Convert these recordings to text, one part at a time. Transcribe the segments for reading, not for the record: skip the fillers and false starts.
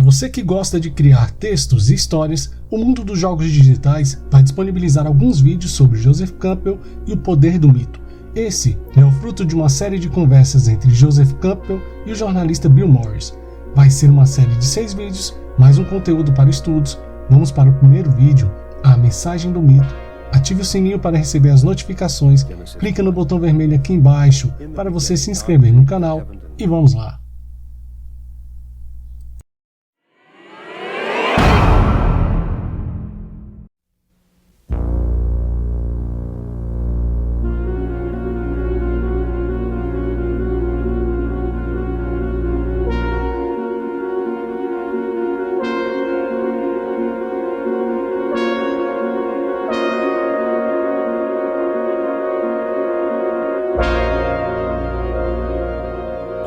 você que gosta de criar textos e histórias, o mundo dos jogos digitais vai disponibilizar alguns vídeos sobre Joseph Campbell e o poder do mito. Esse é o fruto de uma série de conversas entre Joseph Campbell e o jornalista Bill Moyers. Vai ser uma série de 6 vídeos, mais um conteúdo para estudos. Vamos para o primeiro vídeo, a mensagem do mito. Ative o sininho para receber as notificações, clica no botão vermelho aqui embaixo para você se inscrever no canal e vamos lá.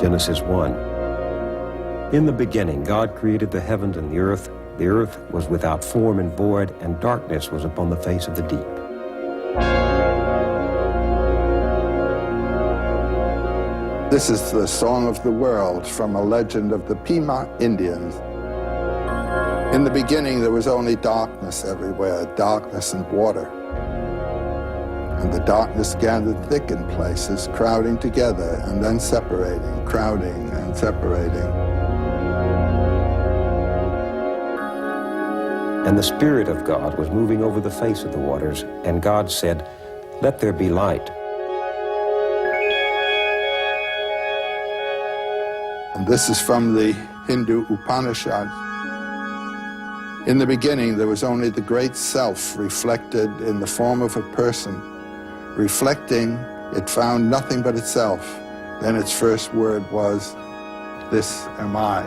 Genesis 1. In the beginning, God created the heavens and the earth. The earth was without form and void, and darkness was upon the face of the deep. This is the song of the world from a legend of the Pima Indians. In the beginning, there was only darkness everywhere, darkness and water. And the darkness gathered thick in places, crowding together and then separating, crowding and separating. And the Spirit of God was moving over the face of the waters, and God said, "Let there be light." And this is from the Hindu Upanishads. In the beginning, there was only the great self reflected in the form of a person. Reflecting, it found nothing but itself. Then its first word was, "This am I."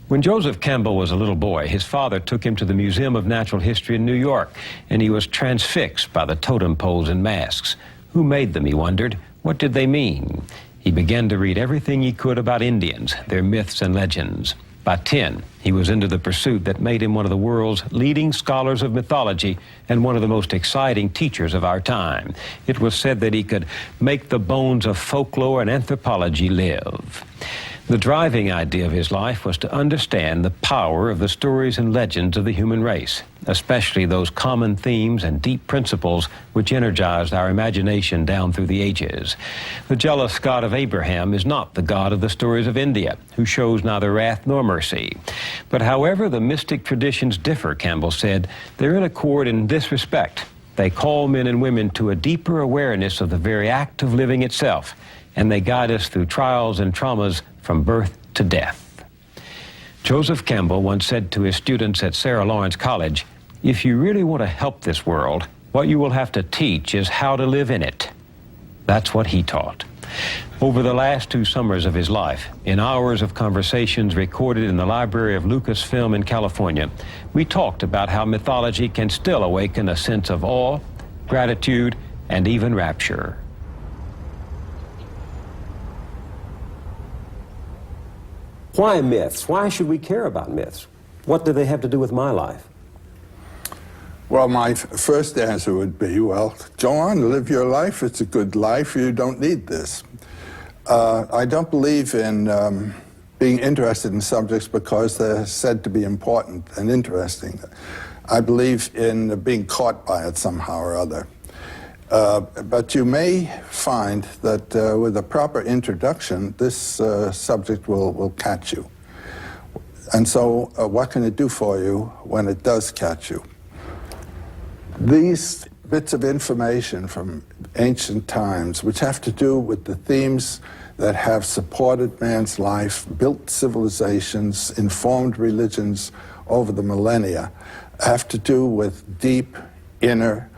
When Joseph Campbell was a little boy, his father took him to the Museum of Natural History in New York, and he was transfixed by the totem poles and masks. Who made them, he wondered? What did they mean? He began to read everything he could about Indians, their myths and legends. By 10, he was into the pursuit that made him one of the world's leading scholars of mythology and one of the most exciting teachers of our time. It was said that he could make the bones of folklore and anthropology live. The driving idea of his life was to understand the power of the stories and legends of the human race, especially those common themes and deep principles which energized our imagination down through the ages. The jealous God of Abraham is not the God of the stories of India, who shows neither wrath nor mercy. But however the mystic traditions differ, Campbell said, they're in accord in this respect. They call men and women to a deeper awareness of the very act of living itself, and they guide us through trials and traumas from birth to death. Joseph Campbell once said to his students at Sarah Lawrence College, "If you really want to help this world, what you will have to teach is how to live in it." That's what he taught. Over the last 2 summers of his life, in hours of conversations recorded in the library of Lucasfilm in California, we talked about how mythology can still awaken a sense of awe, gratitude, and even rapture. Why myths? Why should we care about myths? What do they have to do with my life? Well, my first answer would be, well, go on, live your life. It's a good life. You don't need this. I don't believe in being interested in subjects because they're said to be important and interesting. I believe in being caught by it somehow or other. But you may find that with a proper introduction, this subject will catch you. And so what can it do for you when it does catch you? These bits of information from ancient times, which have to do with the themes that have supported man's life, built civilizations, informed religions over the millennia, have to do with deep inner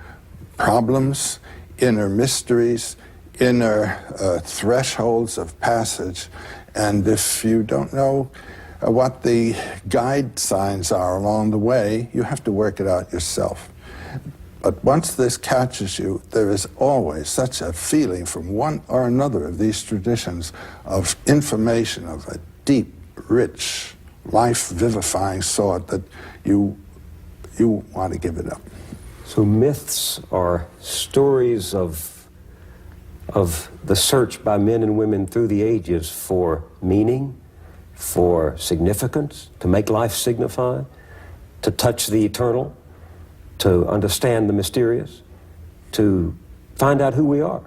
problems, inner mysteries, inner thresholds of passage. And if you don't know what the guide signs are along the way, you have to work it out yourself. But once this catches you, there is always such a feeling from one or another of these traditions of information of a deep, rich, life-vivifying sort that you want to give it up. So myths are stories of the search by men and women through the ages for meaning, for significance, to make life signify, to touch the eternal, to understand the mysterious, to find out who we are.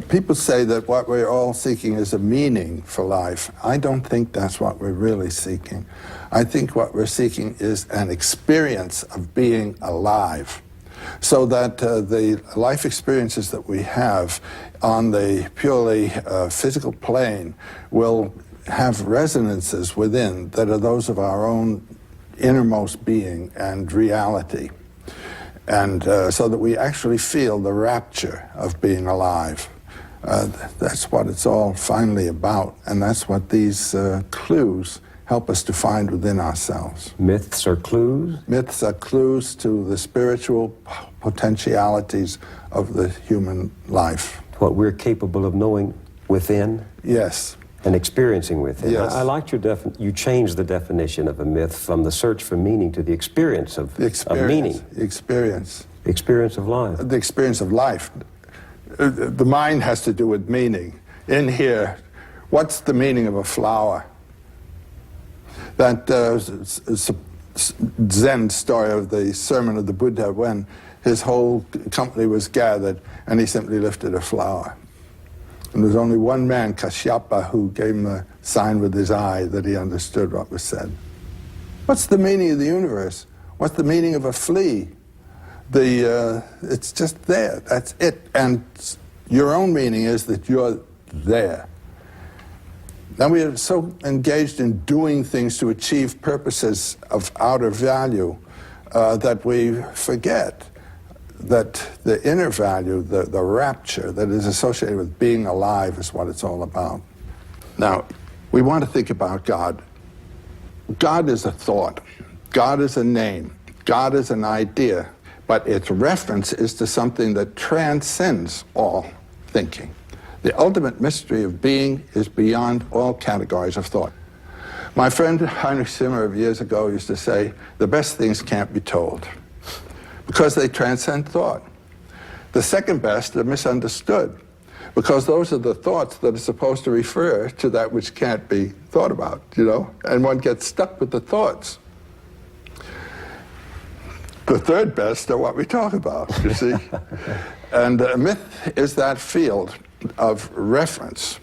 People say that what we're all seeking is a meaning for life. I don't think that's what we're really seeking. I think what we're seeking is an experience of being alive, so that the life experiences that we have on the purely physical plane will have resonances within that are those of our own innermost being and reality. And so that we actually feel the rapture of being alive. That's what it's all finally about, and that's what these clues help us to find within ourselves. Myths are clues? Myths are clues to the spiritual potentialities of the human life. What we're capable of knowing within? Yes. And experiencing within. Yes. I liked you changed the definition of a myth from the search for meaning to the experience of meaning. The experience. The experience of life. The experience of life. The mind has to do with meaning. In here, what's the meaning of a flower? That Zen story of the sermon of the Buddha when his whole company was gathered and he simply lifted a flower. And there was only one man, Kashyapa, who gave him a sign with his eye that he understood what was said. What's the meaning of the universe? What's the meaning of a flea? It's just there, that's it. And your own meaning is that you're there. Now we are so engaged in doing things to achieve purposes of outer value that we forget that the inner value, the rapture that is associated with being alive is what it's all about. Now, we want to think about God. God is a thought. God is a name. God is an idea. But its reference is to something that transcends all thinking. The ultimate mystery of being is beyond all categories of thought. My friend Heinrich Zimmer of years ago used to say, the best things can't be told, because they transcend thought. The second best are misunderstood, because those are the thoughts that are supposed to refer to that which can't be thought about, you know, and one gets stuck with the thoughts. The third best are what we talk about, you see. And a myth is that field of reference,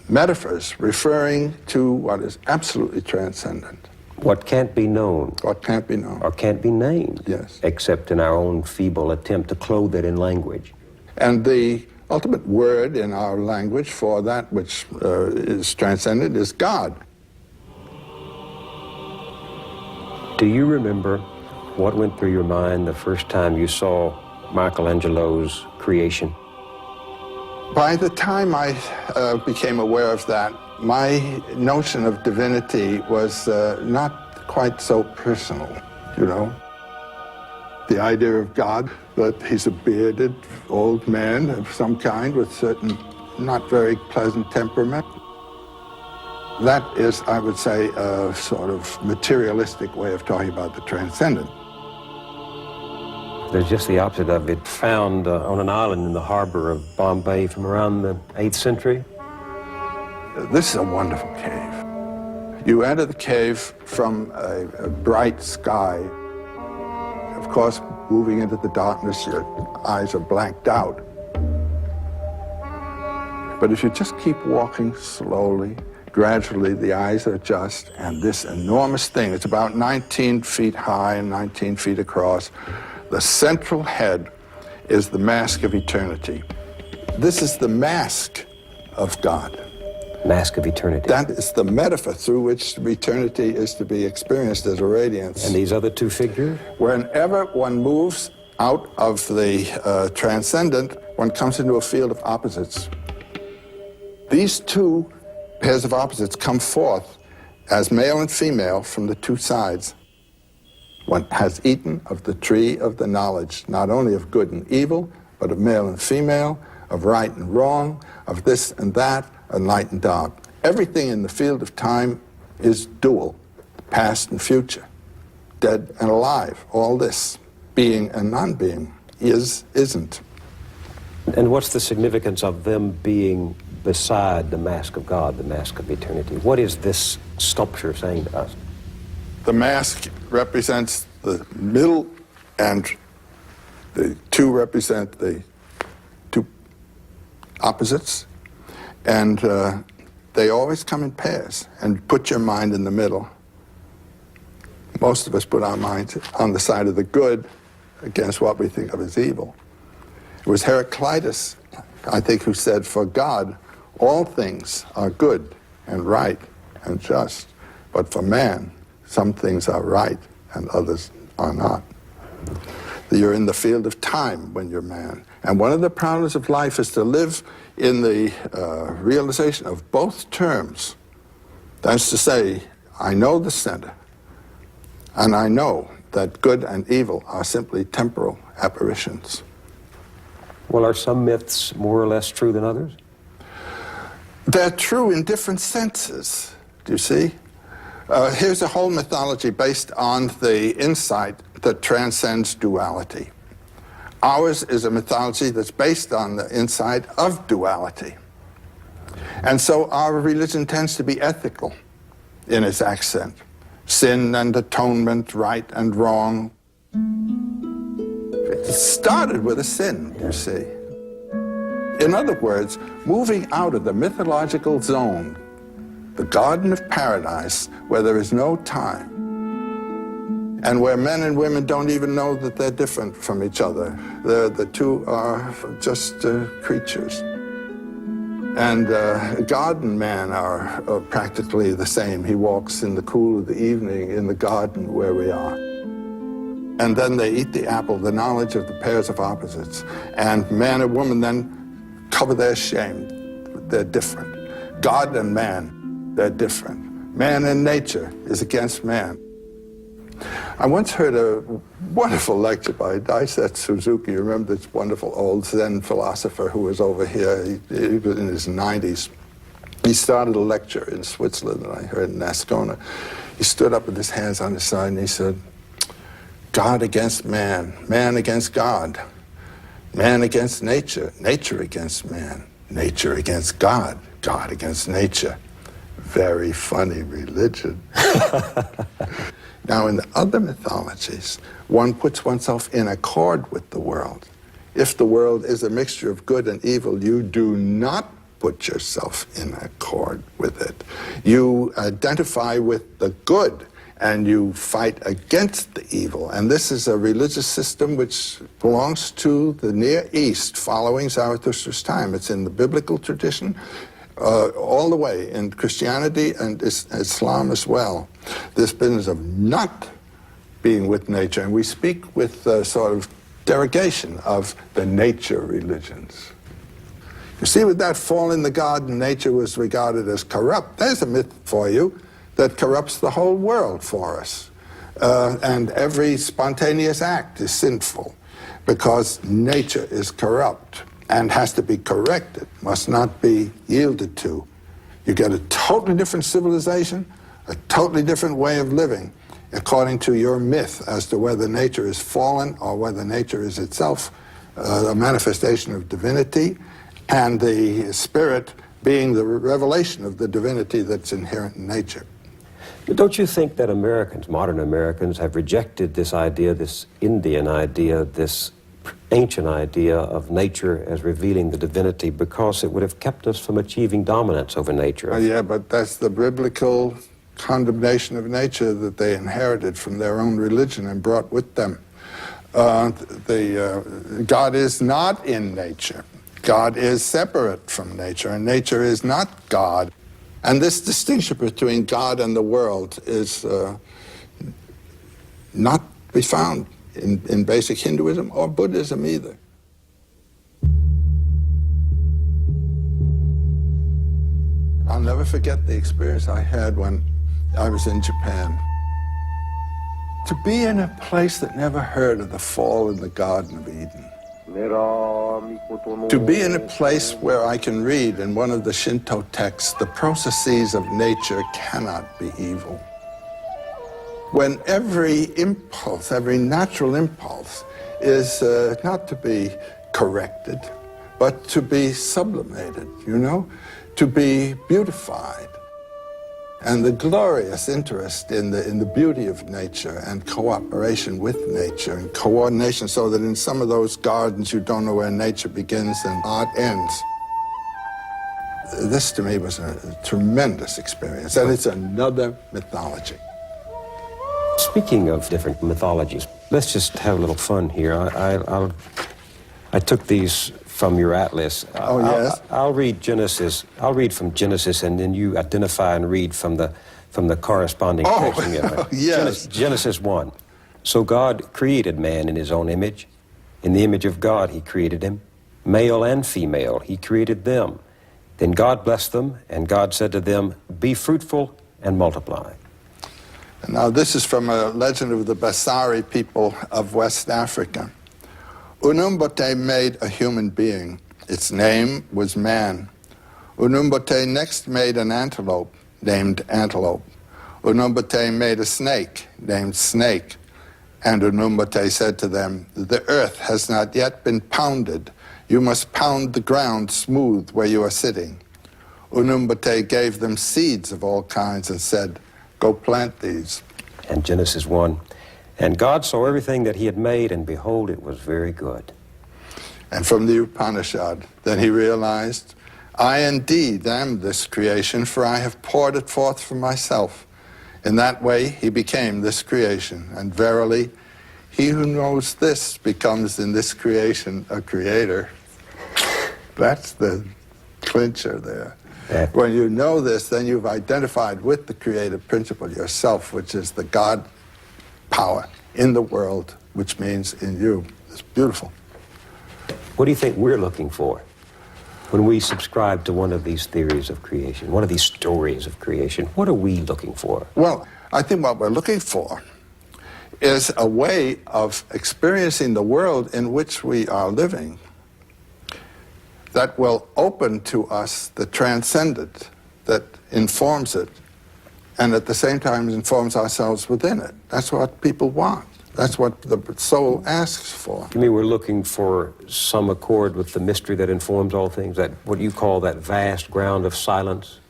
metaphors referring to what is absolutely transcendent. What can't be known. What can't be known. Or can't be named. Yes. Except in our own feeble attempt to clothe it in language. And the ultimate word in our language for that which is transcendent is God. Do you remember what went through your mind the first time you saw Michelangelo's creation? By the time I became aware of that, my notion of divinity was not quite so personal, you know. The idea of God, that he's a bearded old man of some kind with certain not very pleasant temperament. That is, I would say, a sort of materialistic way of talking about the transcendent. There's just the opposite of it, found on an island in the harbor of Bombay from around the 8th century. This is a wonderful cave. You enter the cave from a bright sky. Of course, moving into the darkness, your eyes are blanked out. But if you just keep walking slowly, gradually the eyes adjust, and this enormous thing, it's about 19 feet high and 19 feet across. The central head is the mask of eternity. This is the mask of God. Mask of eternity. That is the metaphor through which eternity is to be experienced as a radiance. And these other two figures? Whenever one moves out of the transcendent, one comes into a field of opposites. These two pairs of opposites come forth as male and female from the two sides. One has eaten of the tree of the knowledge, not only of good and evil, but of male and female, of right and wrong, of this and that, of light and dark. Everything in the field of time is dual, past and future, dead and alive, all this, being and non-being, is, isn't. And what's the significance of them being beside the mask of God, the mask of eternity? What is this sculpture saying to us? The mask represents the middle, and the two represent the two opposites, and they always come in pairs. And put your mind in the middle. Most of us put our minds on the side of the good against what we think of as evil. It was Heraclitus, I think, who said, "For God, all things are good and right and just, but for man, some things are right and others are not." You're in the field of time when you're man. And one of the problems of life is to live in the realization of both terms. That's to say, I know the center, and I know that good and evil are simply temporal apparitions. Well, are some myths more or less true than others? They're true in different senses, do you see? Here's a whole mythology based on the insight that transcends duality. Ours is a mythology that's based on the insight of duality. And so our religion tends to be ethical in its accent. Sin and atonement, right and wrong. It started with a sin, you see. In other words, moving out of the mythological zone, the Garden of Paradise, where there is no time, and where men and women don't even know that they're different from each other. The two are just creatures. And God and man are practically the same. He walks in the cool of the evening in the garden where we are. And then they eat the apple, the knowledge of the pairs of opposites. And man and woman then cover their shame. They're different. God and man, they're different. Man and nature is against man. I once heard a wonderful lecture by Daisetsu Suzuki. You remember this wonderful old Zen philosopher who was over here? He was in his 90s. He started a lecture in Switzerland that I heard in Ascona. He stood up with his hands on his side and he said, God against man, man against God, man against nature, nature against man, nature against God, God against nature. Very funny religion. Now, in the other mythologies, one puts oneself in accord with the world. If the world is a mixture of good and evil, you do not put yourself in accord with it. You identify with the good, and you fight against the evil. And this is a religious system which belongs to the Near East, following Zarathustra's time. It's in the biblical tradition, all the way in Christianity and Islam as well. This business of not being with nature, and we speak with sort of derogation of the nature religions. You see, with that fall in the garden, nature was regarded as corrupt. There's a myth for you that corrupts the whole world for us. And every spontaneous act is sinful because nature is corrupt and has to be corrected, must not be yielded to. You get a totally different civilization, a totally different way of living, according to your myth as to whether nature is fallen or whether nature is itself a manifestation of divinity, and the spirit being the revelation of the divinity that's inherent in nature. But don't you think that Americans, modern Americans, have rejected this idea, this Indian idea, this ancient idea of nature as revealing the divinity, because it would have kept us from achieving dominance over nature? Yeah, but that's the biblical condemnation of nature that they inherited from their own religion and brought with them. God is not in nature. God is separate from nature, and nature is not God. And this distinction between God and the world is not to be found in basic Hinduism or Buddhism either. I'll never forget the experience I had when I was in Japan. To be in a place that never heard of the fall in the Garden of Eden. To be in a place where I can read in one of the Shinto texts, the processes of nature cannot be evil. When every impulse, every natural impulse, is not to be corrected, but to be sublimated, you know, to be beautified. And the glorious interest in the beauty of nature and cooperation with nature and coordination, so that in some of those gardens you don't know where nature begins and art ends. This to me was a tremendous experience, and it's another mythology. Speaking of different mythologies, let's just have a little fun here. I took these from your atlas. Oh, yes? I'll read Genesis. I'll read from Genesis, and then you identify and read from the corresponding text. Yes. Genesis 1. So God created man in his own image. In the image of God he created him. Male and female he created them. Then God blessed them, and God said to them, be fruitful and multiply. Now this is from a legend of the Basari people of West Africa. Unumbote made a human being. Its name was man. Unumbote next made an antelope, named antelope. Unumbote made a snake, named snake. And Unumbote said to them, the earth has not yet been pounded. You must pound the ground smooth where you are sitting. Unumbote gave them seeds of all kinds and said, go plant these. And Genesis 1. And God saw everything that he had made, and behold, it was very good. And from the Upanishad, then he realized, I indeed am this creation, for I have poured it forth from myself. In that way he became this creation, and verily, he who knows this becomes in this creation a creator. That's the clincher there. Yeah. When you know this, then you've identified with the creative principle yourself, which is the God power in the world, which means in you. It's beautiful. What do you think we're looking for when we subscribe to one of these theories of creation, one of these stories of creation? What are we looking for? Well, I think what we're looking for is a way of experiencing the world in which we are living that will open to us the transcendent that informs it, and at the same time informs ourselves within it. That's what people want. That's what the soul asks for. You mean we're looking for some accord with the mystery that informs all things, that what you call that vast ground of silence,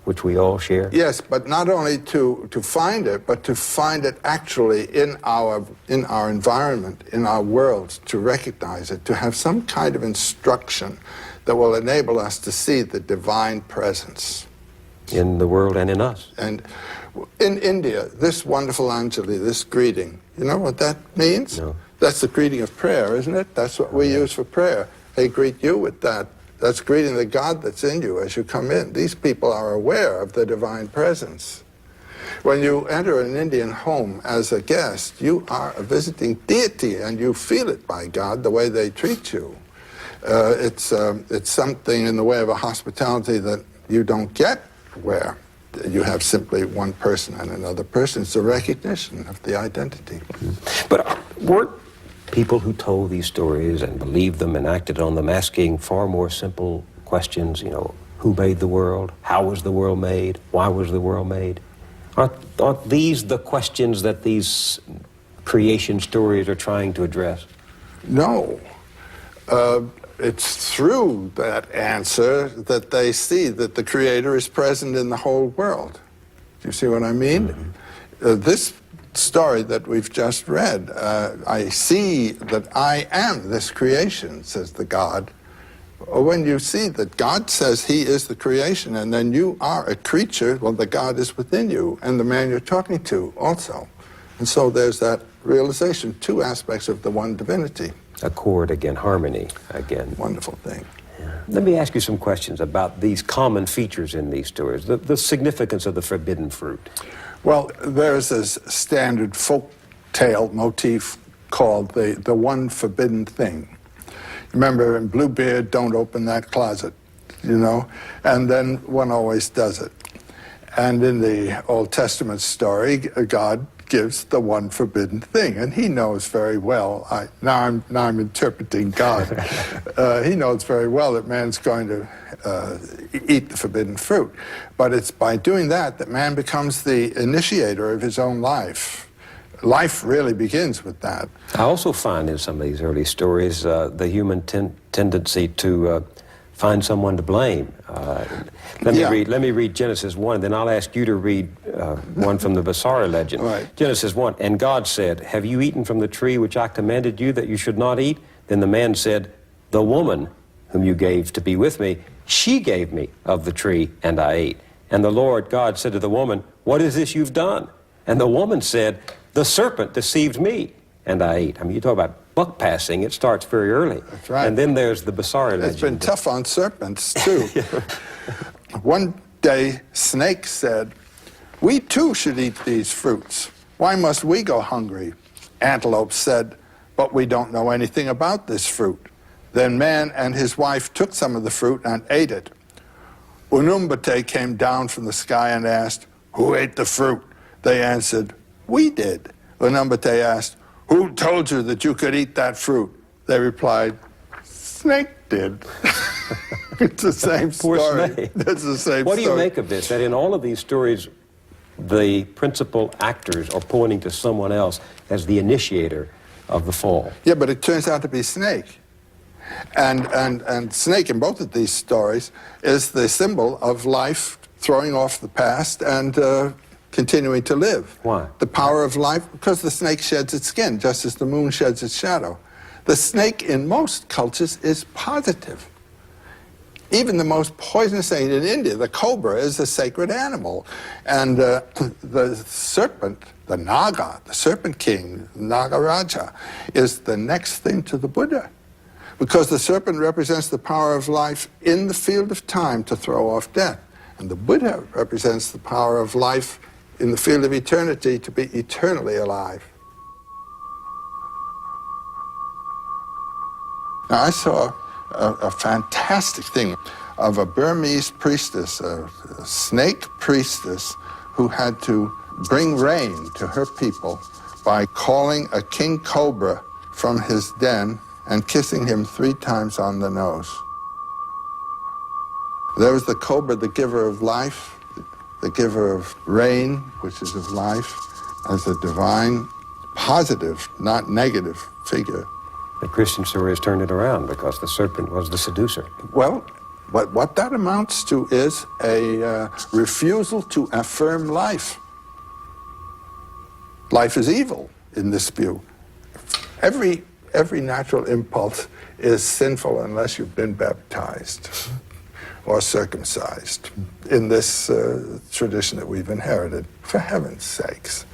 which we all share? Yes, but not only to find it, but to find it actually in our environment, in our world, to recognize it, to have some kind of instruction that will enable us to see the divine presence. In the world and in us. And in India, this wonderful Anjali, this greeting, you know what that means? No. That's the greeting of prayer, isn't it? That's what we use for prayer. They greet you with that. That's greeting the God that's in you as you come in. These people are aware of the divine presence. When you enter an Indian home as a guest, you are a visiting deity, and you feel it by God, the way they treat you. It's something in the way of a hospitality that you don't get where you have simply one person and another person. It's a recognition of the identity. But weren't people who told these stories and believed them and acted on them asking far more simple questions, you know, who made the world? How was the world made? Why was the world made? Aren't these the questions that these creation stories are trying to address? No. It's through that answer that they see that the Creator is present in the whole world. Do you see what I mean? Mm-hmm. This story that we've just read, I see that I am this creation, says the God. When you see that God says he is the creation, and then you are a creature, well, the God is within you, and the man you're talking to also. And so there's that realization, two aspects of the one divinity. Accord again, harmony again. Wonderful thing. Yeah. Let me ask you some questions about these common features in these stories, the significance of the forbidden fruit. Well, there's this standard folk tale motif called the one forbidden thing. Remember in Bluebeard, don't open that closet. you know, and then one always does it. And in the Old Testament story, God gives the one forbidden thing, and he knows very well, now I'm interpreting God, he knows very well that man's going to eat the forbidden fruit. But it's by doing that man becomes the initiator of his own life. Life really begins with that. I also find in some of these early stories the human tendency to find someone to blame. Let me read Genesis 1, and then I'll ask you to read one from the Basara legend. Right. Genesis 1, and God said, have you eaten from the tree which I commanded you that you should not eat? Then the man said, the woman whom you gave to be with me, she gave me of the tree, and I ate. And the Lord God said to the woman, what is this you've done? And the woman said, the serpent deceived me, and I ate. I mean, you talk about buck passing, it starts very early. That's right. And then there's the Basara legend. It's been tough on serpents, too. One day, snake said, we too should eat these fruits. Why must we go hungry? Antelope said, but we don't know anything about this fruit. Then man and his wife took some of the fruit and ate it. Unumbate came down from the sky and asked, who ate the fruit? They answered, we did. Unumbate asked, who told you that you could eat that fruit? They replied, snake did. It's the same story. Poor snake. It's the same What do you story. make of this? That in all of these stories, the principal actors are pointing to someone else as the initiator of the fall. Yeah, but it turns out to be snake. And snake in both of these stories is the symbol of life throwing off the past and continuing to live. Why? The power of life, because the snake sheds its skin, just as the moon sheds its shadow. The snake in most cultures is positive. Even the most poisonous thing in India, the cobra, is a sacred animal. And the serpent, the Naga, the serpent king, Nagaraja, is the next thing to the Buddha. Because the serpent represents the power of life in the field of time to throw off death. And the Buddha represents the power of life in the field of eternity to be eternally alive. Now, I saw a fantastic thing of a Burmese priestess, a snake priestess, who had to bring rain to her people by calling a king cobra from his den and kissing him 3 times on the nose. There was the cobra, the giver of life, the giver of rain, which is of life, as a divine, positive, not negative figure. The Christian story has turned it around because the serpent was the seducer. Well, what that amounts to is a refusal to affirm life. Life is evil in this view. Every natural impulse is sinful unless you've been baptized or circumcised in this tradition that we've inherited, for heaven's sakes.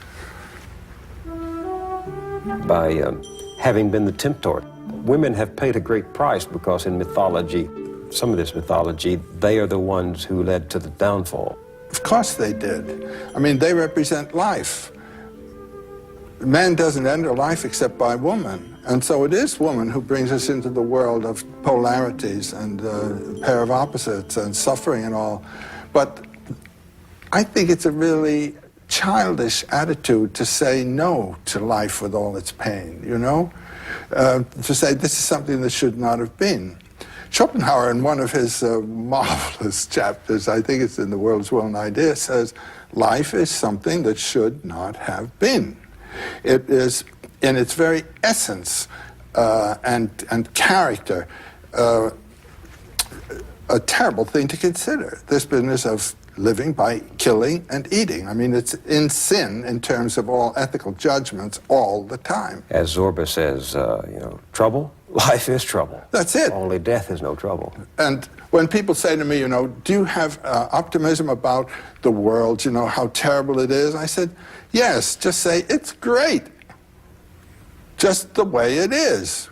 By having been the tempter, women have paid a great price because in mythology, some of this mythology, they are the ones who led to the downfall. Of course they did. I mean, they represent life. Man doesn't enter life except by woman. And so it is woman who brings us into the world of polarities and a pair of opposites and suffering and all. But I think it's a really childish attitude to say no to life with all its pain, you know? To say this is something that should not have been. Schopenhauer, in one of his marvelous chapters, I think it's in The World's Will and Idea, says, life is something that should not have been. It is, in its very essence and character, a terrible thing to consider. This business of living by killing and eating. I mean, it's in sin in terms of all ethical judgments all the time. As Zorba says, trouble? Life is trouble. That's it. Only death is no trouble. And when people say to me, do you have optimism about the world, how terrible it is? I said, yes, just say it's great. Just the way it is.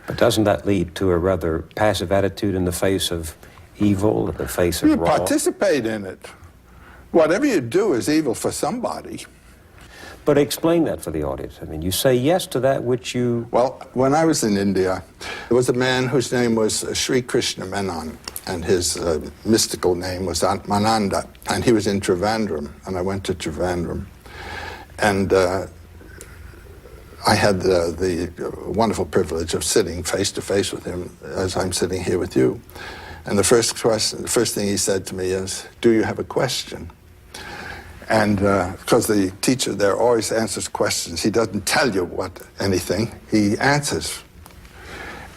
But doesn't that lead to a rather passive attitude in the face of evil, in the face of You wrong? participate in it. Whatever you do is evil for somebody. But explain that for the audience. I mean, you say yes to that which you... Well, when I was in India, there was a man whose name was Sri Krishna Menon. and his mystical name was Atmananda, and he was in Trivandrum, and I went to Trivandrum. And I had the wonderful privilege of sitting face to face with him as I'm sitting here with you. And the first thing he said to me is, "Do you have a question?" And because the teacher there always answers questions, he doesn't tell you anything, he answers.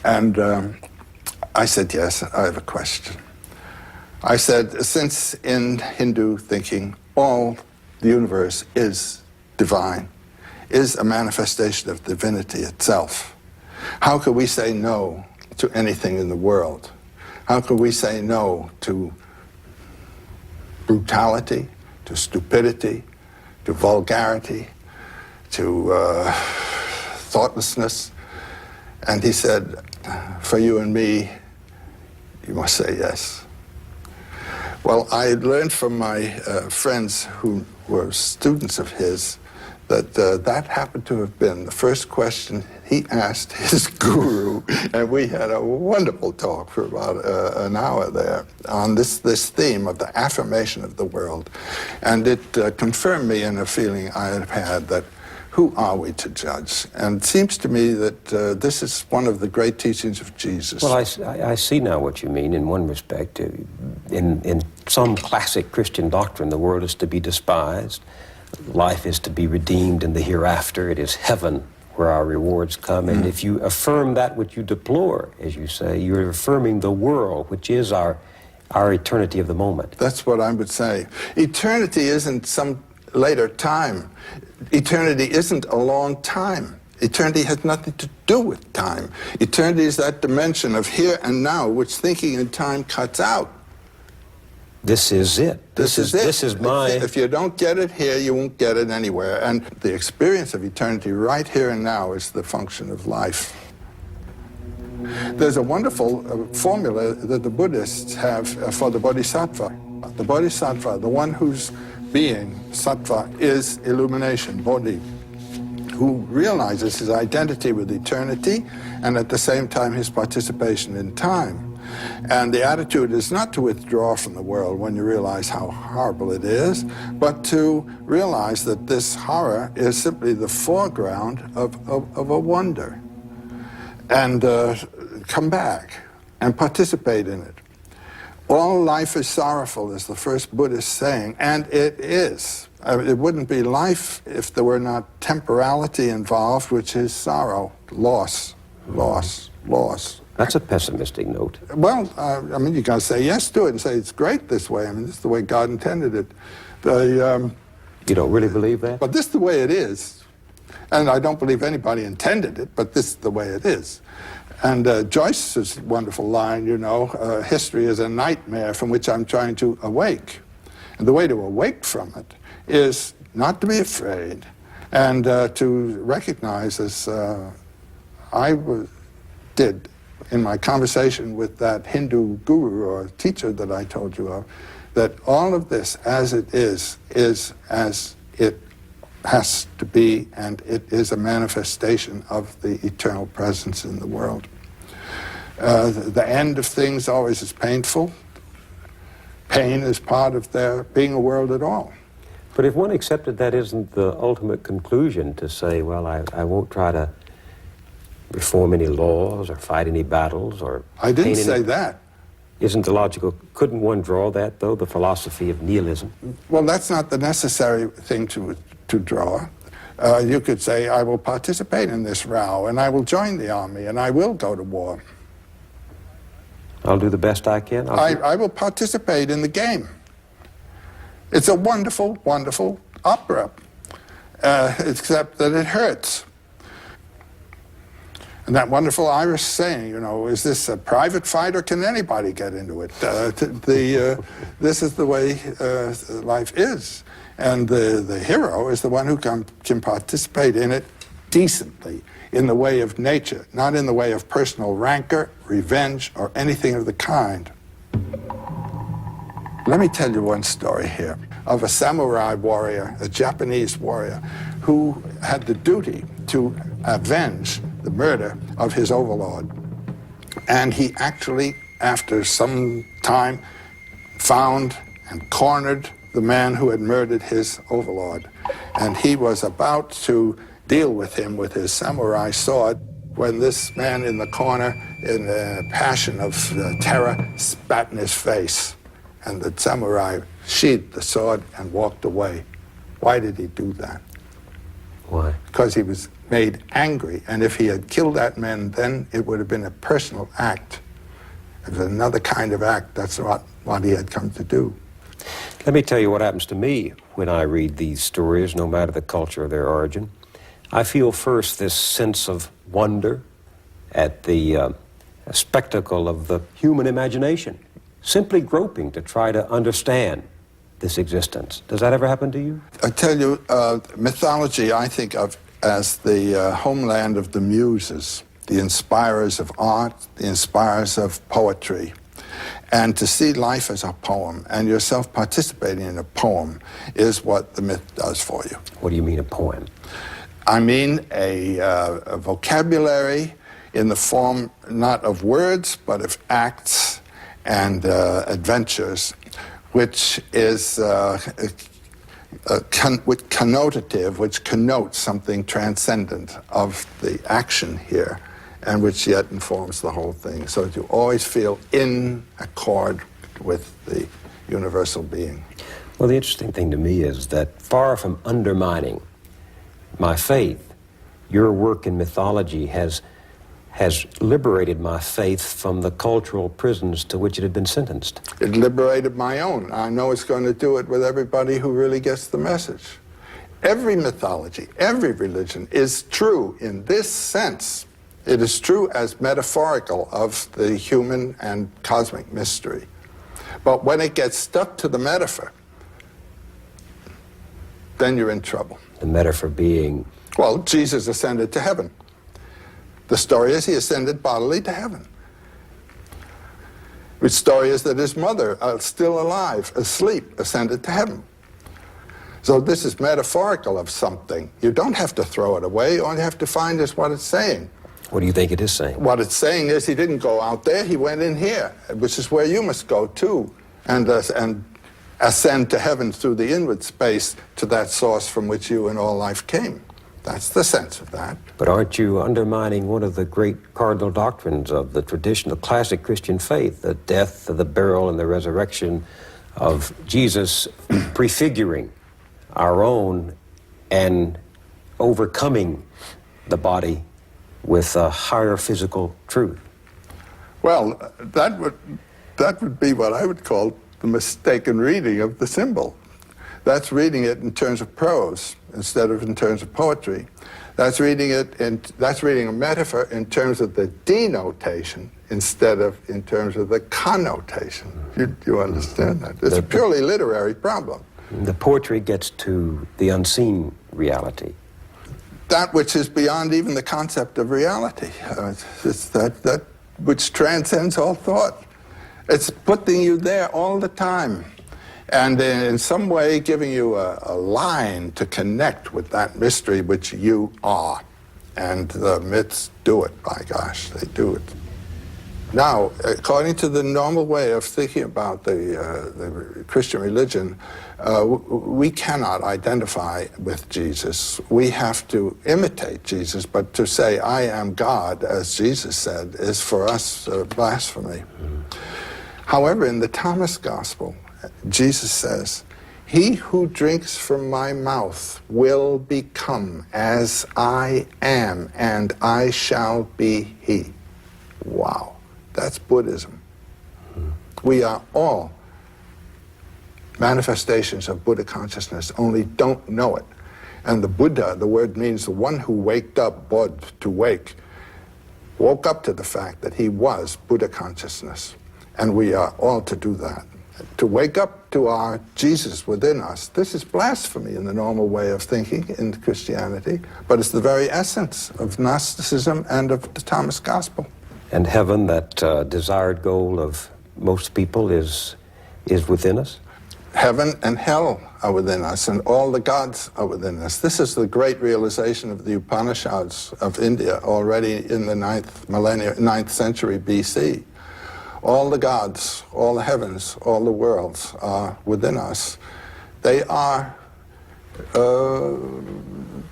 And I said, "Yes, I have a question." I said, "Since in Hindu thinking all the universe is divine, is a manifestation of divinity itself, how could we say no to anything in the world? How could we say no to brutality, to stupidity, to vulgarity, to thoughtlessness?" And he said, "For you and me, you must say yes." Well, I had learned from my friends who were students of his that that happened to have been the first question he asked his guru, and we had a wonderful talk for about an hour there on this theme of the affirmation of the world. And it confirmed me in a feeling I had had that who are we to judge? And it seems to me that this is one of the great teachings of Jesus. Well, I see now what you mean in one respect. In some classic Christian doctrine, the world is to be despised. Life is to be redeemed in the hereafter. It is heaven where our rewards come. And if you affirm that which you deplore, as you say, you're affirming the world, which is our eternity of the moment. That's what I would say. Eternity isn't some later time. Eternity isn't a long time. Eternity has nothing to do with time. Eternity is that dimension of here and now, which thinking in time cuts out. This is it. This is my... If you don't get it here, you won't get it anywhere. And the experience of eternity right here and now is the function of life. There's a wonderful formula that the Buddhists have for the bodhisattva. The bodhisattva, the one whose being, sattva, is illumination, bodhi, who realizes his identity with eternity and at the same time his participation in time. And the attitude is not to withdraw from the world when you realize how horrible it is, but to realize that this horror is simply the foreground of a wonder. And come back and participate in it. All life is sorrowful, is the first Buddhist saying, and it is. It wouldn't be life if there were not temporality involved, which is sorrow, loss, loss, loss. That's a pessimistic note. Well, I mean, you got to say yes to it and say it's great this way. I mean, this is the way God intended it. You don't really believe that? But this is the way it is. And I don't believe anybody intended it, but this is the way it is. And Joyce's wonderful line, you know, history is a nightmare from which I'm trying to awake. And the way to awake from it is not to be afraid and to recognize, as I did in my conversation with that Hindu guru or teacher that I told you of, that all of this as it is as it has to be, and it is a manifestation of the eternal presence in the world. The end of things always is painful. Pain is part of there being a world at all. But if one accepted that isn't the ultimate conclusion, to say, well, I won't try to reform any laws or fight any battles or... I didn't say that. Isn't the logical... Couldn't one draw that, though, the philosophy of nihilism? Well, that's not the necessary thing to draw. You could say, I will participate in this row, and I will join the army, and I will go to war. I'll do the best I can. I will participate in the game. It's a wonderful, wonderful opera, except that it hurts. And that wonderful Irish saying, you know, is this a private fight or can anybody get into it? This is the way life is. And the hero is the one who can participate in it decently, in the way of nature, not in the way of personal rancor, revenge, or anything of the kind. Let me tell you one story here of a samurai warrior, a Japanese warrior, who had the duty to avenge the murder of his overlord. And he actually after some time, found and cornered the man who had murdered his overlord. And he was about to deal with him with his samurai sword when this man in the corner, in a passion of terror, spat in his face. And the samurai sheathed the sword and walked away. Why did he do that? Why? Because he was made angry. And if he had killed that man, then it would have been a personal act. It was another kind of act. That's what he had come to do. Let me tell you what happens to me when I read these stories, no matter the culture or their origin. I feel first this sense of wonder at the spectacle of the human imagination, simply groping to try to understand this existence. Does that ever happen to you? I tell you, mythology I think of as the homeland of the muses, the inspirers of art, the inspirers of poetry. And to see life as a poem and yourself participating in a poem is what the myth does for you. What do you mean a poem? I mean a vocabulary in the form not of words, but of acts and adventures, which is connotative, which connotes something transcendent of the action here, and which yet informs the whole thing, so that you always feel in accord with the universal being. Well, the interesting thing to me is that far from undermining my faith, your work in mythology has liberated my faith from the cultural prisons to which it had been sentenced. It liberated my own. I know it's going to do it with everybody who really gets the message. Every mythology, every religion is true in this sense. It is true as metaphorical of the human and cosmic mystery. But when it gets stuck to the metaphor, then you're in trouble. The metaphor being? Well, Jesus ascended to heaven. The story is he ascended bodily to heaven. The story is that his mother, still alive, asleep, ascended to heaven. So this is metaphorical of something. You don't have to throw it away. All you have to find is what it's saying. What do you think it is saying? What it's saying is he didn't go out there, he went in here, which is where you must go too, and ascend to heaven through the inward space to that source from which you and all life came. That's the sense of that. But aren't you undermining one of the great cardinal doctrines of the traditional classic Christian faith, the death, the burial, and the resurrection of Jesus prefiguring our own and overcoming the body with a higher physical truth? Well, that would be what I would call the mistaken reading of the symbol. That's reading it in terms of prose instead of in terms of poetry. That's reading a metaphor in terms of the denotation instead of in terms of the connotation. You understand that? It's a purely literary problem. The poetry gets to the unseen reality. That which is beyond even the concept of reality. It's that which transcends all thought. It's putting you there all the time, and in some way giving you a line to connect with that mystery which you are. And the myths do it, by gosh, they do it. Now, according to the normal way of thinking about the Christian religion, we cannot identify with Jesus. We have to imitate Jesus, but to say, I am God, as Jesus said, is for us blasphemy. However, in the Thomas Gospel, Jesus says, he who drinks from my mouth will become as I am, and I shall be he. Wow. That's Buddhism. We are all manifestations of Buddha consciousness, only don't know it. And the Buddha, the word means the one who waked up, bod, to wake, woke up to the fact that he was Buddha consciousness. And we are all to do that. To wake up to our Jesus within us. This is blasphemy in the normal way of thinking in Christianity, but it's the very essence of Gnosticism and of the Thomas Gospel. And heaven, that desired goal of most people, is within us? Heaven and hell are within us, and all the gods are within us. This is the great realization of the Upanishads of India already in the 9th century BC. All the gods, all the heavens, all the worlds are within us. They are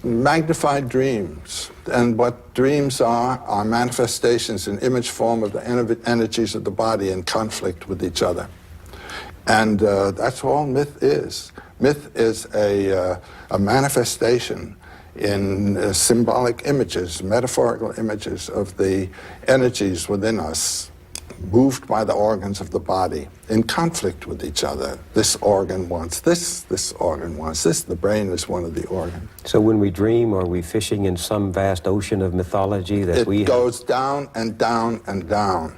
magnified dreams. And what dreams are manifestations in image form of the energies of the body in conflict with each other. And that's all myth is. Myth is a manifestation in symbolic images, metaphorical images of the energies within us, moved by the organs of the body, in conflict with each other. This organ wants this organ wants this. The brain is one of the organs. So when we dream, are we fishing in some vast ocean of mythology that it goes down and down and down.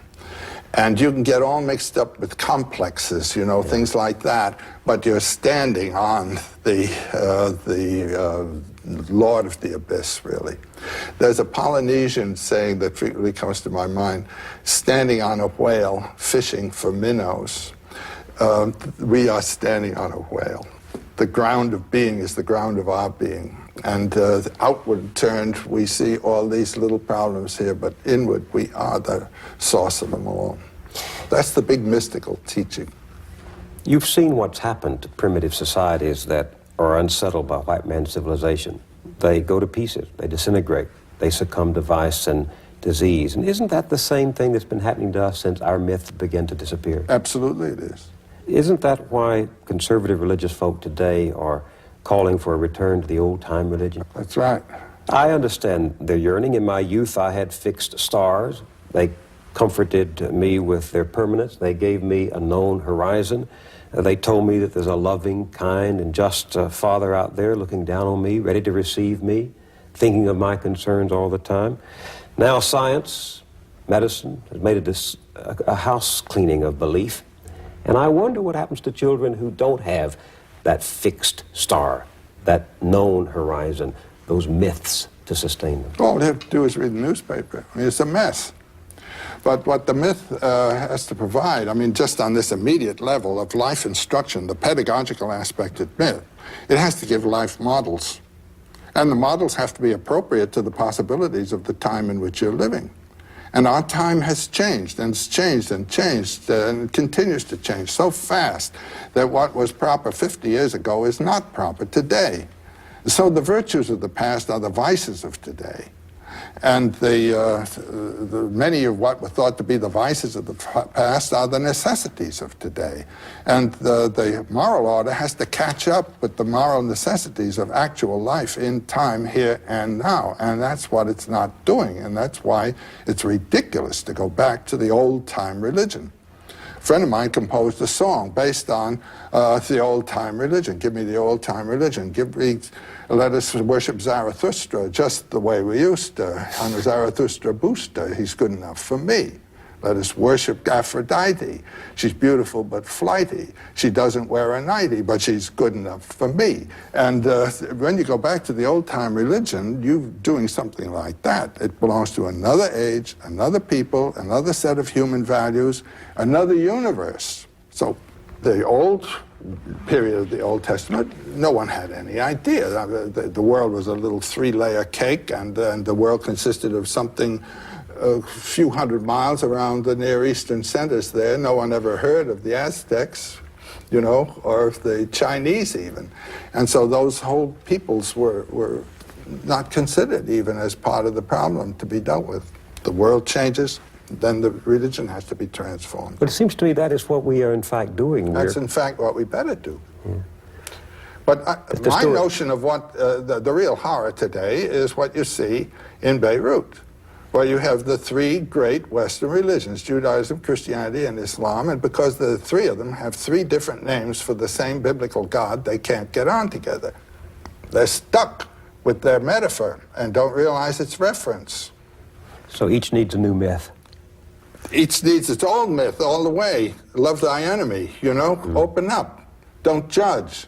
And you can get all mixed up with complexes, you know, things like that, but you're standing on the Lord of the Abyss, really. There's a Polynesian saying that frequently comes to my mind, standing on a whale, fishing for minnows. We are standing on a whale. The ground of being is the ground of our being. And outward turned, we see all these little problems here, but inward, we are the source of them all. That's the big mystical teaching. You've seen what's happened to primitive societies that are unsettled by white man's civilization. They go to pieces, they disintegrate, they succumb to vice and disease. And isn't that the same thing that's been happening to us since our myths began to disappear? Absolutely it is. Isn't that why conservative religious folk today are calling for a return to the old-time religion? That's right. I understand their yearning. In my youth, I had fixed stars. They comforted me with their permanence. They gave me a known horizon. They told me that there's a loving, kind, and just Father out there looking down on me, ready to receive me, thinking of my concerns all the time. Now science, medicine, has made it a house cleaning of belief. And I wonder what happens to children who don't have that fixed star, that known horizon, those myths to sustain them. All they have to do is read the newspaper. I mean, it's a mess. But what the myth has to provide, I mean, just on this immediate level of life instruction, the pedagogical aspect of myth, it has to give life models. And the models have to be appropriate to the possibilities of the time in which you're living. And our time has changed, and it's changed and changed, and it continues to change so fast that what was proper 50 years ago is not proper today. So the virtues of the past are the vices of today. And many of what were thought to be the vices of the past are the necessities of today. And the moral order has to catch up with the moral necessities of actual life in time, here and now. And that's what it's not doing. And that's why it's ridiculous to go back to the old-time religion. A friend of mine composed a song based on the old-time religion. Give me the old-time religion. Let us worship Zarathustra just the way we used to. On the Zarathustra booster, he's good enough for me. Let us worship Aphrodite. She's beautiful but flighty. She doesn't wear a nightie, but she's good enough for me. And when you go back to the old-time religion, you're doing something like that. It belongs to another age, another people, another set of human values, another universe. So the old period of the Old Testament, no one had any idea. The world was a little three-layer cake, and the world consisted of something a few hundred miles around the Near Eastern centers there. No one ever heard of the Aztecs, you know, or the Chinese even. And so those whole peoples were not considered even as part of the problem to be dealt with. The world changes, then the religion has to be transformed. But it seems to me that is what we are in fact doing. That's in fact what we better do. Yeah. But my notion of what the real horror today is what you see in Beirut, where you have the three great Western religions, Judaism, Christianity, and Islam, and because the three of them have three different names for the same biblical God, they can't get on together. They're stuck with their metaphor and don't realize its reference. So each needs a new myth. Each needs its own myth all the way. Love thy enemy, you know? Open up. Don't judge.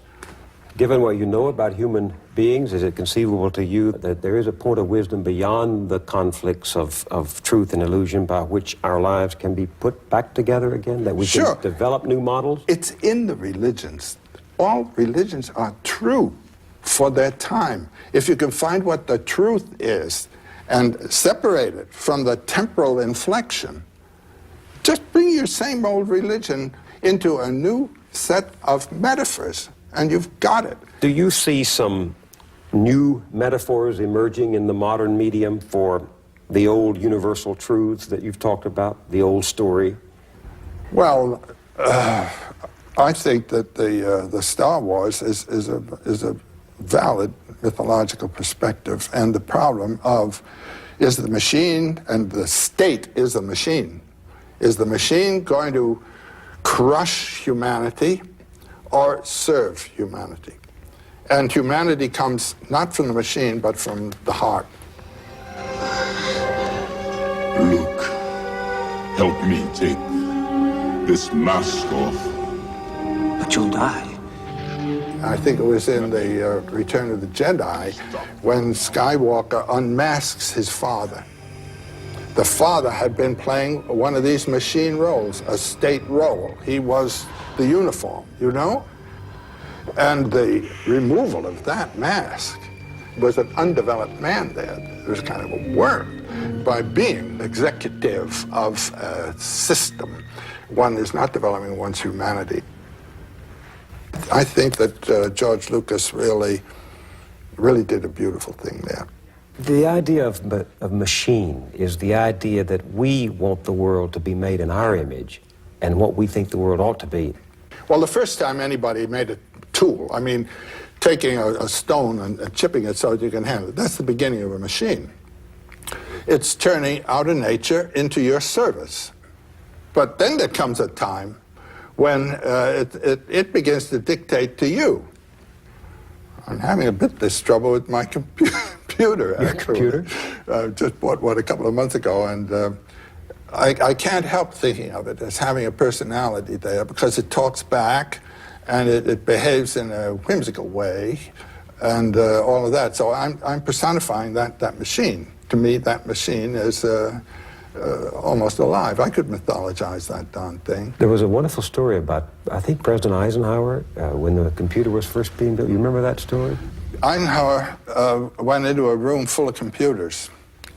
Given what you know about human beings, is it conceivable to you that there is a point of wisdom beyond the conflicts of truth and illusion by which our lives can be put back together again, that we can develop new models? It's in the religions. All religions are true for their time. If you can find what the truth is and separate it from the temporal inflection, Just bring your same old religion into a new set of metaphors, and you've got it. Do you see some new metaphors emerging in the modern medium for the old universal truths that you've talked about, the old story? Well, I think that the Star Wars is a valid mythological perspective, and the problem of is the machine, and the state is the machine. Is the machine going to crush humanity or serve humanity? And humanity comes not from the machine, but from the heart. Luke, help me take this mask off. But you'll die. I think it was in the Return of the Jedi when Skywalker unmasks his father. The father had been playing one of these machine roles, a state role. He was the uniform, you know? And the removal of that mask was an undeveloped man there. It was kind of a worm. By being executive of a system, one is not developing one's humanity. I think that George Lucas really did a beautiful thing there. The idea of machine is the idea that we want the world to be made in our image and what we think the world ought to be. Well, the first time anybody made a tool, I mean, taking a stone and chipping it so that you can handle it, that's the beginning of a machine. It's turning out of nature into your service. But then there comes a time when it begins to dictate to you. I'm having a bit this trouble with my computer, actually. Your computer? Just bought one a couple of months ago, and I can't help thinking of it as having a personality there because it talks back and it behaves in a whimsical way and all of that. So I'm personifying that machine. To me, that machine is almost alive. I could mythologize that darn thing. There was a wonderful story about, I think, President Eisenhower, when the computer was first being built. You remember that story? Eisenhower went into a room full of computers,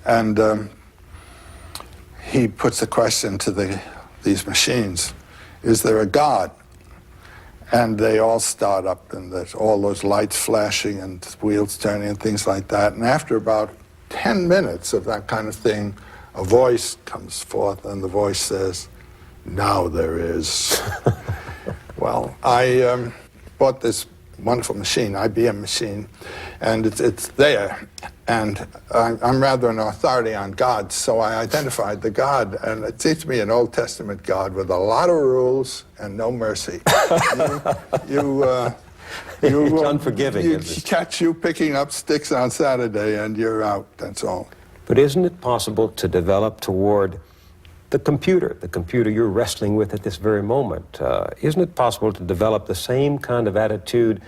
and he puts a question to these machines: is there a God? And they all start up, and there's all those lights flashing and wheels turning and things like that. And after about 10 minutes of that kind of thing, a voice comes forth, and the voice says, "Now there is." Well, I bought this wonderful machine, IBM machine, and it's there. And I'm rather an authority on God, so I identified the God, and it seems to me an Old Testament God with a lot of rules and no mercy. It's unforgiving. You catch you picking up sticks on Saturday, and you're out, that's all. But isn't it possible to develop toward the computer you're wrestling with at this very moment? Isn't it possible to develop the same kind of attitude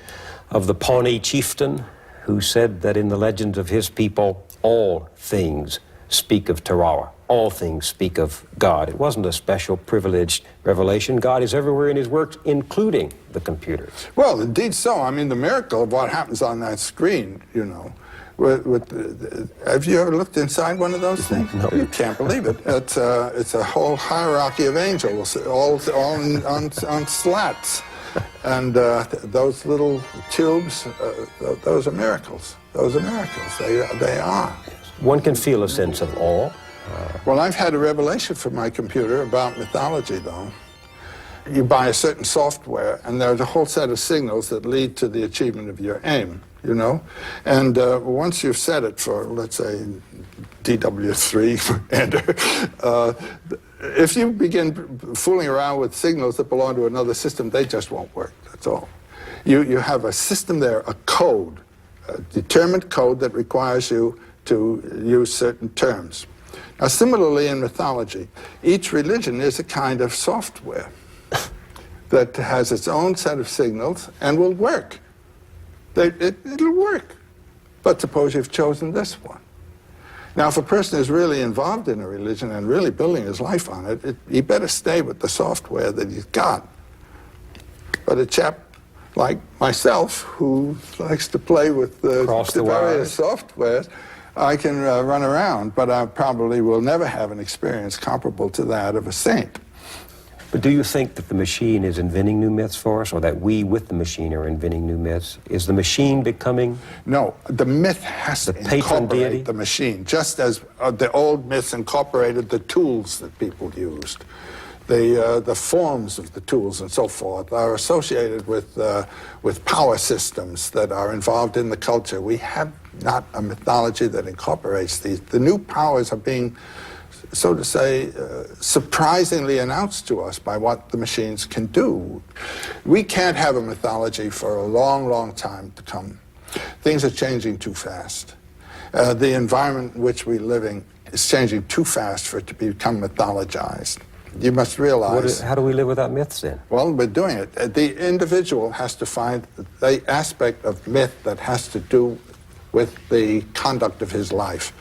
of the Pawnee chieftain who said that in the legends of his people, all things speak of Tarawa, all things speak of God? It wasn't a special privileged revelation. God is everywhere in his works, including the computers. Well, indeed so. I mean, the miracle of what happens on that screen, you know, have you ever looked inside one of those things? No. You can't believe it. It's a whole hierarchy of angels, all on slats. And those little tubes, those are miracles. Those are miracles. They are. One can feel a sense of awe. Well, I've had a revelation from my computer about mythology, though. You buy a certain software, and there's a whole set of signals that lead to the achievement of your aim, you know? And once you've set it for, let's say, DW3, enter, if you begin fooling around with signals that belong to another system, they just won't work, that's all. You have a system there, a code, a determined code that requires you to use certain terms. Now, similarly in mythology, each religion is a kind of software that has its own set of signals and will work. It'll work. But suppose you've chosen this one. Now, if a person is really involved in a religion and really building his life on it, he better stay with the software that he's got. But a chap like myself, who likes to play with the various softwares, I can run around, but I probably will never have an experience comparable to that of a saint. But do you think that the machine is inventing new myths for us, or that we with the machine are inventing new myths? Is the machine becoming... No, the myth has to incorporate the machine, just as the old myths incorporated the tools that people used. The forms of the tools and so forth are associated with power systems that are involved in the culture. We have not a mythology that incorporates these. The new powers are being, so to say, surprisingly announced to us by what the machines can do. We can't have a mythology for a long, long time to come. Things are changing too fast. The environment in which we're living is changing too fast for it to become mythologized. You must realize... How do we live without myths, then? Well, we're doing it. The individual has to find the aspect of myth that has to do with the conduct of his life.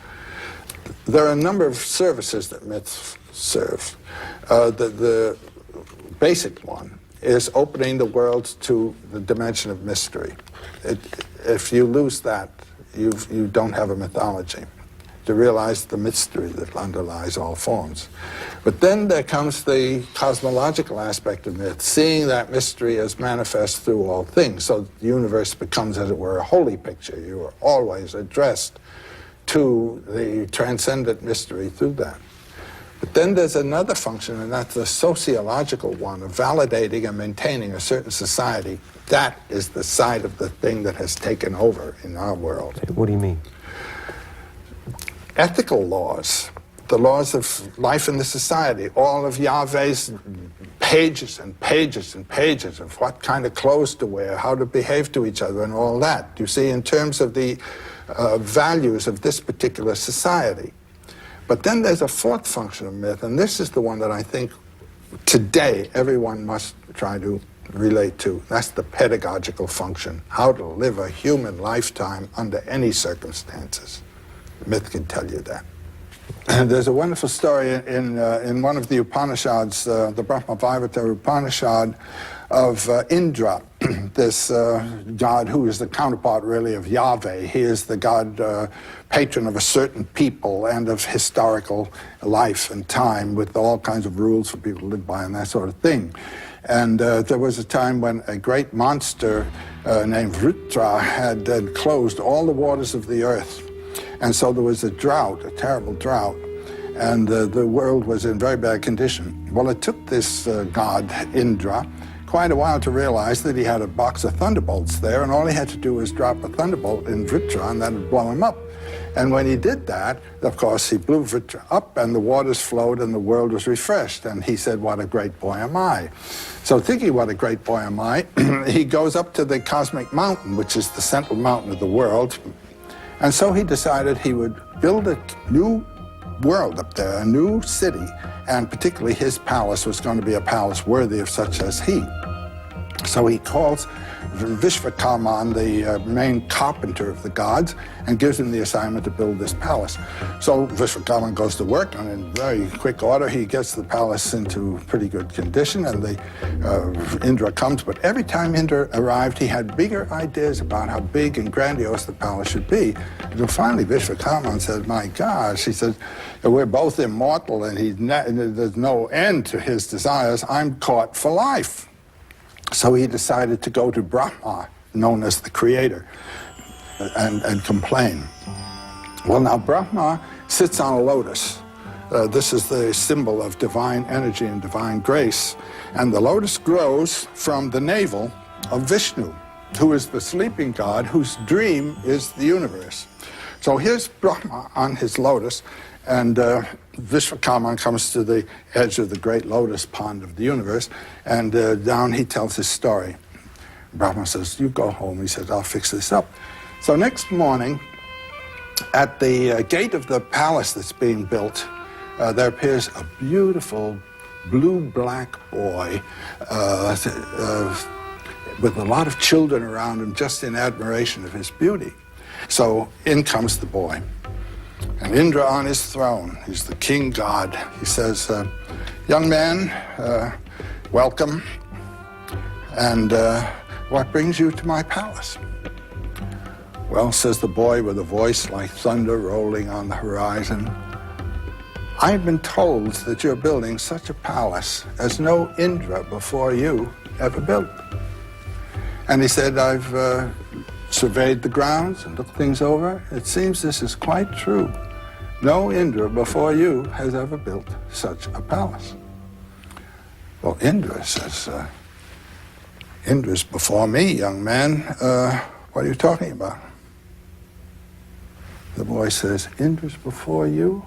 There are a number of services that myths serve. The basic one is opening the world to the dimension of mystery. If you lose that, you don't have a mythology, to realize the mystery that underlies all forms. But then there comes the cosmological aspect of myth, seeing that mystery as manifest through all things. So the universe becomes, as it were, a holy picture. You are always addressed to the transcendent mystery through that. But then there's another function, and that's the sociological one, of validating and maintaining a certain society. That is the side of the thing that has taken over in our world. What do you mean? Ethical laws, the laws of life in the society, all of Yahweh's pages and pages and pages of what kind of clothes to wear, how to behave to each other, and all that. You see, in terms of the values of this particular society. But then there's a fourth function of myth, and this is the one that I think today everyone must try to relate to. That's the pedagogical function, how to live a human lifetime under any circumstances. Myth can tell you that. And there's a wonderful story in one of the Upanishads, the Brahma Vaivarta Upanishad, of Indra, this god who is the counterpart really of Yahweh. He is the god patron of a certain people and of historical life and time, with all kinds of rules for people to live by and that sort of thing. And there was a time when a great monster named Vrutra had closed all the waters of the earth. And so there was a drought, a terrible drought, and the world was in very bad condition. Well, it took this god, Indra, quite a while to realize that he had a box of thunderbolts there, and all he had to do was drop a thunderbolt in Vritra, and that would blow him up. And when he did that, of course, he blew Vritra up, and the waters flowed, and the world was refreshed. And he said, what a great boy am I. So thinking, what a great boy am I, he goes up to the cosmic mountain, which is the central mountain of the world. And so he decided he would build a new world up there, a new city, and particularly his palace was going to be a palace worthy of such as he. So he calls Vishvakarman, the main carpenter of the gods, and gives him the assignment to build this palace. So Vishvakarman goes to work, and in very quick order he gets the palace into pretty good condition, and Indra comes. But every time Indra arrived, he had bigger ideas about how big and grandiose the palace should be. Until finally Vishvakarman said, my gosh, he said, we're both immortal, and there's no end to his desires. I'm caught for life. So he decided to go to Brahma, known as the creator, and complain. Well, now Brahma sits on a lotus. This is the symbol of divine energy and divine grace. And the lotus grows from the navel of Vishnu, who is the sleeping god whose dream is the universe. So here's Brahma on his lotus, and Vishvakarman comes to the edge of the great lotus pond of the universe, and down he tells his story. Brahma says, you go home. He says, I'll fix this up. So next morning, at the gate of the palace that's being built, there appears a beautiful blue-black boy with a lot of children around him, just in admiration of his beauty. So in comes the boy. And Indra on his throne, he's the king god. He says, young man, welcome. And what brings you to my palace? Well, says the boy with a voice like thunder rolling on the horizon, I've been told that you're building such a palace as no Indra before you ever built. And he said, I've surveyed the grounds and looked things over. It seems this is quite true. No Indra before you has ever built such a palace. Well, Indra says, Indra's before me, young man. What are you talking about? The boy says, Indra's before you?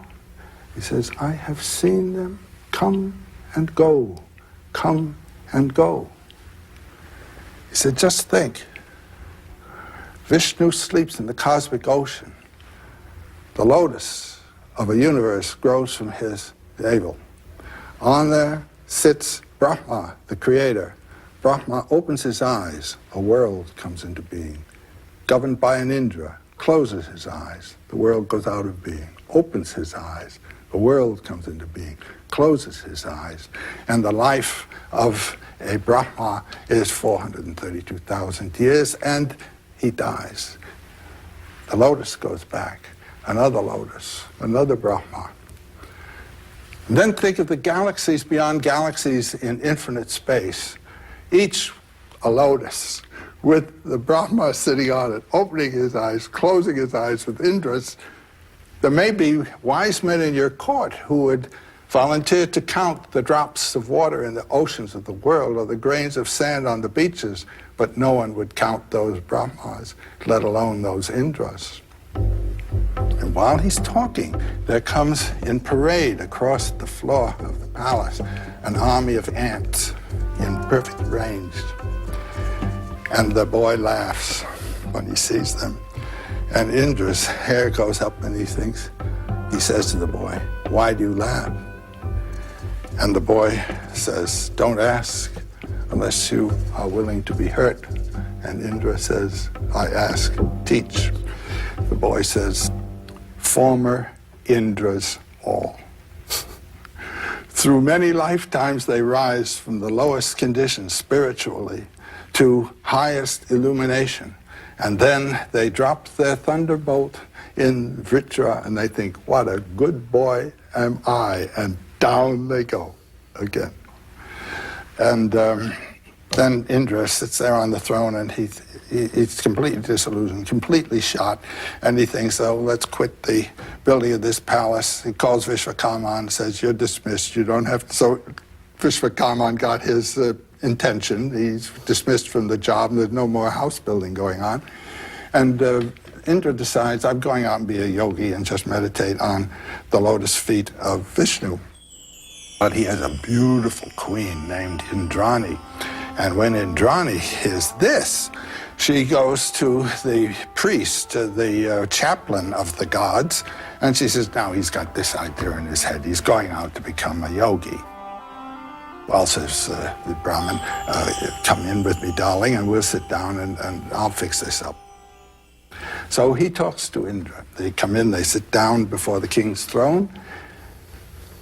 He says, I have seen them come and go, come and go. He said, just think. Vishnu sleeps in the cosmic ocean. The lotus of a universe grows from his navel. On there sits Brahma, the creator. Brahma opens his eyes. A world comes into being. Governed by an Indra, closes his eyes. The world goes out of being. Opens his eyes. A world comes into being, closes his eyes, and the life of a Brahma is 432,000 years, and he dies. The lotus goes back, another lotus, another Brahma. And then think of the galaxies beyond galaxies in infinite space, each a lotus, with the Brahma sitting on it, opening his eyes, closing his eyes with Indras. There may be wise men in your court who would volunteer to count the drops of water in the oceans of the world or the grains of sand on the beaches, but no one would count those Brahmas, let alone those Indras. And while he's talking, there comes in parade across the floor of the palace an army of ants in perfect range. And the boy laughs when he sees them. And Indra's hair goes up and he thinks, he says to the boy, why do you laugh? And the boy says, don't ask unless you are willing to be hurt. And Indra says, I ask, teach. The boy says, former Indras all. Through many lifetimes they rise from the lowest conditions spiritually to highest illumination. And then they drop their thunderbolt in Vritra, and they think, what a good boy am I, and down they go again. And then Indra sits there on the throne, and he's completely disillusioned, completely shot, and he thinks, oh, let's quit the building of this palace. He calls Vishwakarma and says, you're dismissed, you don't have to. So Vishwakarma got his intention. He's dismissed from the job, and there's no more house building going on. And Indra decides, I'm going out and be a yogi and just meditate on the lotus feet of Vishnu. But he has a beautiful queen named Indrani. And when Indrani hears this, she goes to the priest, the chaplain of the gods, and she says, now he's got this idea in his head. He's going out to become a yogi. Well, says the Brahmin, come in with me, darling, and we'll sit down and I'll fix this up. So he talks to Indra. They come in, they sit down before the king's throne,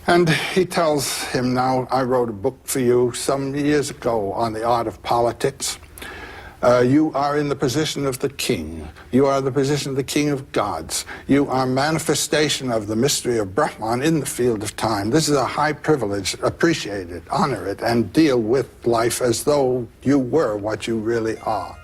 and he tells him, now, I wrote a book for you some years ago on the art of politics. You are in the position of the king. You are the position of the king of gods. You are manifestation of the mystery of Brahman in the field of time. This is a high privilege. Appreciate it, honor it, and deal with life as though you were what you really are.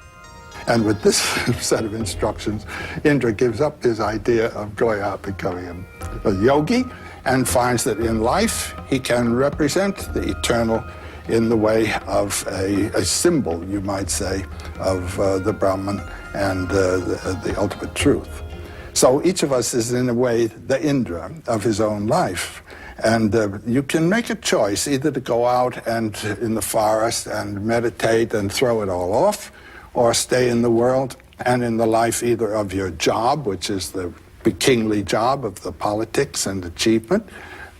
And with this set of instructions, Indra gives up his idea of going out becoming a yogi and finds that in life he can represent the eternal in the way of a symbol, you might say, of the Brahman and the ultimate truth. So each of us is, in a way, the Indra of his own life. And you can make a choice either to go out and in the forest and meditate and throw it all off, or stay in the world and in the life either of your job, which is the kingly job of the politics and achievement,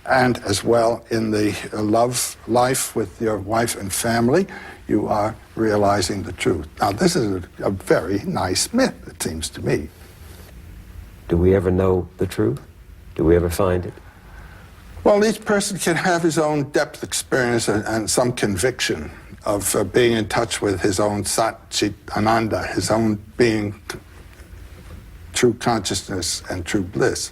and as well in the love life with your wife and family, you are realizing the truth. Now, this is a very nice myth, it seems to me. Do we ever know the truth? Do we ever find it? Well, each person can have his own depth experience and some conviction of being in touch with his own Sat Chit Ananda, his own being, true consciousness and true bliss.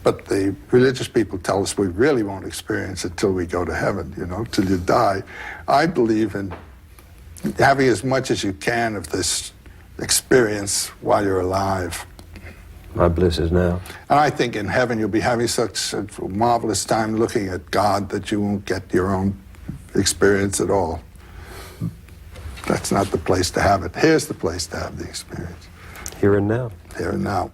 But the religious people tell us we really won't experience it till we go to heaven, you know, till you die. I believe in having as much as you can of this experience while you're alive. My bliss is now. And I think in heaven you'll be having such a marvelous time looking at God that you won't get your own experience at all. That's not the place to have it. Here's the place to have the experience. Here and now. Here and now.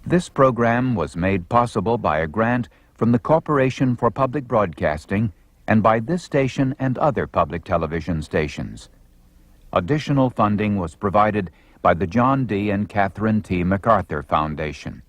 This program was made possible by a grant from the Corporation for Public Broadcasting and by this station and other public television stations. Additional funding was provided by the John D. and Catherine T. MacArthur Foundation.